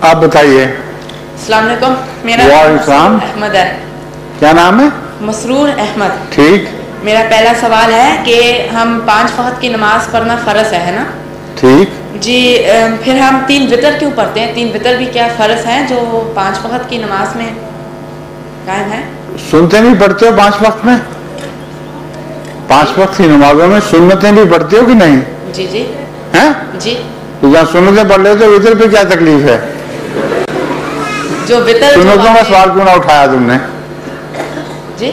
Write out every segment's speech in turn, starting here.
आप बताइए। अस्सलाम वालेकुम, मेरा नाम अहमद है। क्या नाम है? मसरूर अहमद। ठीक। मेरा पहला सवाल है कि हम 5 वक्त की नमाज पढ़ना फ़र्ज है ना? ठीक जी। फिर हम 3 वितर क्यों पढ़ते हैं? 3 वितर भी क्या फ़र्ज हैं जो 5 वक्त की नमाज में कायम है? सुनते नहीं पढ़ते हो 5 वक्त में? 5 वक्त की नमाजों में सुन्नतें भी पढ़ते हो कि नहीं? जी जी हैं? जी। तो जहाँ सुन्नतें पढ़ लेते हो वितर पे क्या तकलीफ है? जो वितर सुन्नतों में सवाल क्यों ना उठाया तुमने? जी।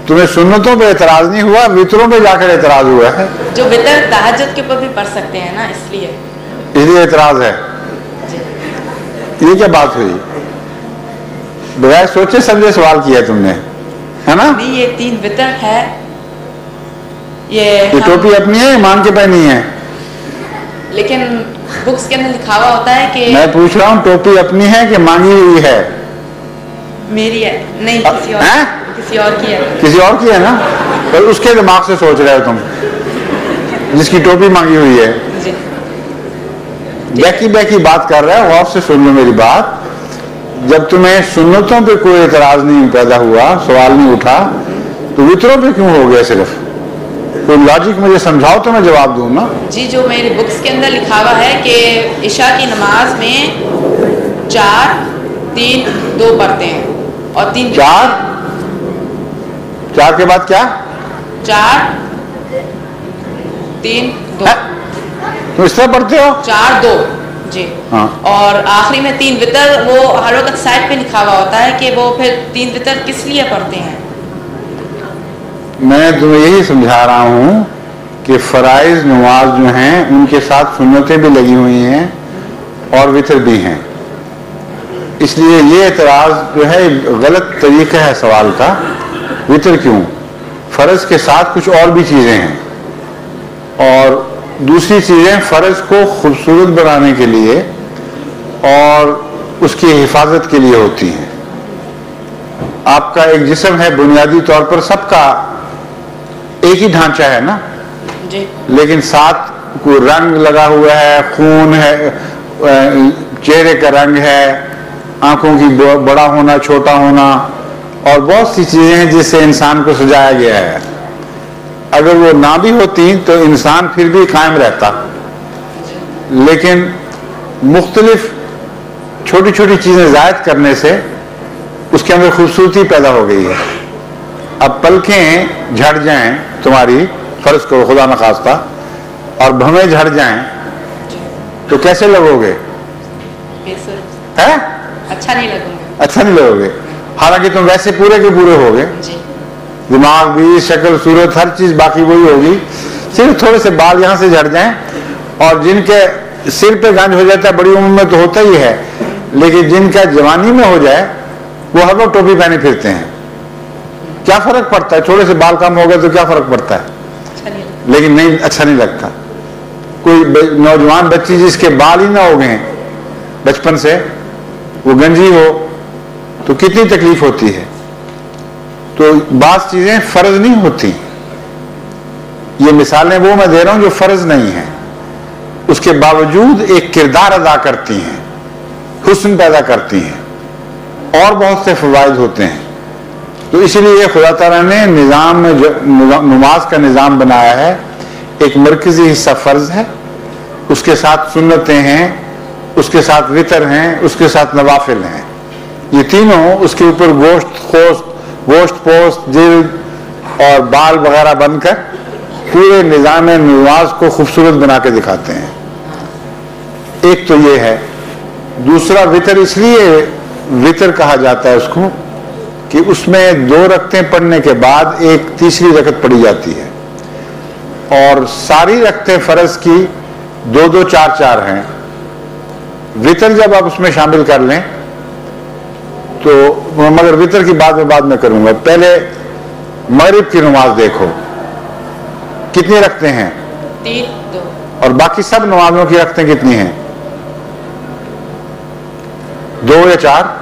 तुम्हें सुन्नतों पे एतराज नहीं हुआ, वितरों पे जाकर एतराज हुआ है। जो वितर तहज्जुद के ऊपर भी पढ़ सकते हैं ना, इसलिए एतराज है। जी। ये क्या बात हुई? बगैर सोचे समझे सवाल किया तुमने, है ना? नहीं, ये 3 वितर है। ये टोपी अपनी है, ईमान के पहनी है? लेकिन बुक्स के अंदर लिखा हुआ होता है कि मैं पूछ रहा हूँ टोपी अपनी है कि मांगी हुई है? मेरी है। नहीं, किसी और है? किसी और की है। किसी और की है ना? पर उसके दिमाग से सोच रहे हो तुम, जिसकी टोपी मांगी हुई है। जी। बैकी बैकी बात कर रहा है, गौर से सुन लो मेरी बात। जब तुम्हें सुन्नतों पे कोई एतराज नहीं पैदा हुआ, सवाल नहीं उठा, तो वितरों पे क्यों हो गया? सिर्फ कोई लॉजिक मुझे समझाओ तो मैं जवाब दूं ना। जी, जो मेरे बुक्स के अंदर लिखा हुआ है कि इशा की नमाज में 4 3 2 पढ़ते हैं और 3 चार के बाद क्या? 4 3 2। तुम इस तरह पढ़ते हो? 4 2 जी। हाँ। और आखिरी में 3 वितर, वो हर वक्त साइड पे लिखा हुआ होता है कि वो फिर 3 वितर किस लिए पढ़ते हैं? मैं तुम्हें यही समझा रहा हूं कि फराइज नमाज जो हैं उनके साथ सुन्नतें भी लगी हुई हैं और वितर भी हैं। इसलिए ये एतराज जो है गलत तरीका है सवाल का। वितर क्यों? फर्ज के साथ कुछ और भी चीजें हैं, और दूसरी चीजें फर्ज को खूबसूरत बनाने के लिए और उसकी हिफाजत के लिए होती हैं। आपका एक जिस्म है, बुनियादी तौर पर सबका एक ही ढांचा है ना जी। लेकिन साथ कोई रंग लगा हुआ है, खून है, चेहरे का रंग है, आंखों की बड़ा होना, छोटा होना, और बहुत सी चीजें हैं जिससे इंसान को सजाया गया है। अगर वो ना भी होती तो इंसान फिर भी कायम रहता, लेकिन मुख्तलिफ छोटी छोटी चीजें जायद करने से उसके अंदर खूबसूरती पैदा हो गई है। अब पलकें झड़ जाएं तुम्हारी, फर्ज करो खुदा न खास्ता, और भवें झड़ जाएं तो कैसे लगोगे? है? अच्छा नहीं लगोगे। अच्छा नहीं लगोगे, हालांकि तुम वैसे पूरे के पूरे होगे। दिमाग भी, शक्ल, सूरत, हर चीज बाकी वही होगी। सिर्फ थोड़े से बाल यहां से झड़ जाएं, और जिनके सिर पे गंज हो जाता है बड़ी उम्र में तो होता ही है, लेकिन जिनका जवानी में हो जाए वो हर वक्त टोपी पहने फिरते हैं। क्या फर्क पड़ता है? थोड़े से बाल कम हो गए तो क्या फर्क पड़ता है? लेकिन नहीं, अच्छा नहीं लगता। कोई नौजवान बच्ची जिसके बाल ही ना हो गए बचपन से, वो गंजी हो तो कितनी तकलीफ होती है। तो बात चीजें फर्ज नहीं होती। ये मिसालें वो मैं दे रहा हूं जो फर्ज नहीं है, उसके बावजूद एक किरदार अदा करती हैं, हुस्न पैदा करती हैं, और बहुत से फवायद होते हैं। तो इसलिए खुदा ताला ने निज़ाम में नमाज का निज़ाम बनाया है। एक मरकजी हिस्सा फर्ज है, उसके साथ सुन्नतें हैं, उसके साथ वितर हैं, उसके साथ नवाफिल हैं। ये तीनों उसके ऊपर गोश्त पोस्ट, जिल्द और बाल वगैरह बनकर पूरे निज़ाम नमाज को खूबसूरत बना के दिखाते हैं। एक तो ये है। दूसरा, वितर इसलिए वितर कहा जाता है उसको कि उसमें 2 रकतें पढ़ने के बाद एक तीसरी रकत पढ़ी जाती है, और सारी रकतें फर्ज की 2-2 4-4 हैं। वितर जब आप उसमें शामिल कर लें तो, मगर वितर की बात मैं बाद में करूंगा। पहले मगरिब की नमाज देखो, कितनी रखते हैं? 3 2। और बाकी सब नमाजों की रखते कितनी हैं? 2 या 4?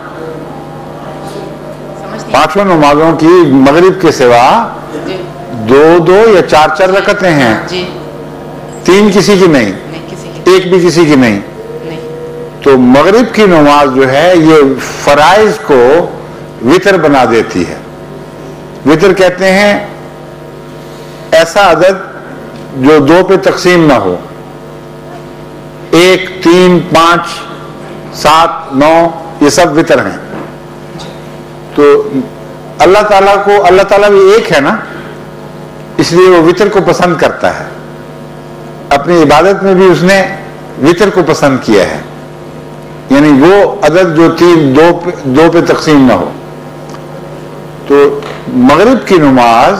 पांचों नमाजों की मगरिब के सिवा 2-2 या 4-4 रकतें हैं। 3 किसी की नहीं, 1 भी किसी की नहीं। तो मगरिब की नमाज जो है ये फराइज को वितर बना देती है। वितर कहते हैं ऐसा अदद जो 2 पे तकसीम ना हो, 1, 3, 5, 7, 9 ये सब वितर हैं। तो अल्लाह ताला भी एक है ना, इसलिए वो वितर को पसंद करता है। अपनी इबादत में भी उसने वितर को पसंद किया है, यानी वो अदद जो 2 पे तकसीम ना हो। तो मगरिब की नमाज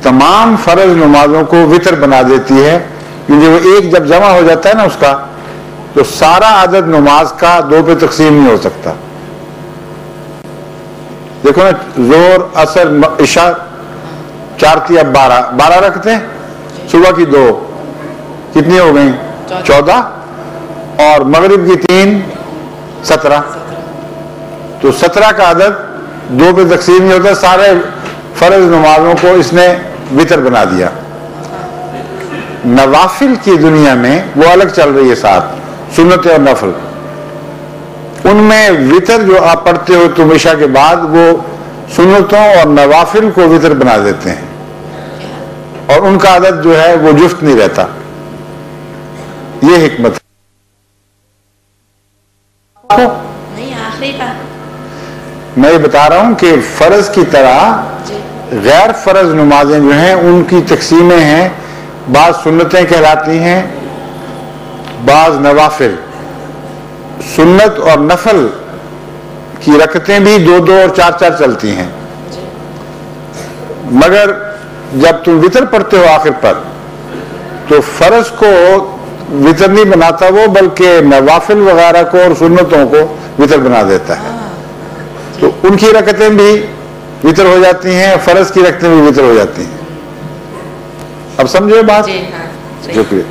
तमाम फर्ज नमाजों को वितर बना देती है, क्योंकि वो एक जब जमा हो जाता है ना उसका, तो सारा अदद नमाज का 2 पे तकसीम नहीं हो सकता। देखो ना, जोर, असर, इशा 4 थी, अब 12 रखते हैं। सुबह की 2 कितनी हो गई? 14, और मगरिब की 3, 17। तो 17 का अदद 2 पे तकसीम नहीं होता, सारे फर्ज नमाजों को इसने वितर बना दिया। नवाफिल की दुनिया में वो अलग चल रही है, साथ सुन्नत और नफल, उनमें वितर जो आप पढ़ते हो तुम इशा के बाद, वो सुन्नतों और नवाफिल को वितर बना देते हैं, और उनका आदत जो है वो जुफ्त नहीं रहता। ये हिकमत है। नहीं, आखिरी का मैं ये बता रहा हूं कि फर्ज की तरह गैर फर्ज नमाजें जो हैं उनकी तकसीमें हैं। बाज सुन्नतें कहलाती हैं, बाज नवाफिल। सुन्नत और नफल की रकतें भी 2-2 और 4-4 चलती हैं, मगर जब तुम वितर पढ़ते हो आखिर पर, तो फर्ज को वितर नहीं बनाता वो, बल्कि नवाफिल वगैरह को और सुन्नतों को वितर बना देता है। तो उनकी रकतें भी वितर हो जाती हैं, फर्ज की रकतें भी वितर हो जाती हैं। अब समझो बात? जी हाँ, सही। शुक्रिया।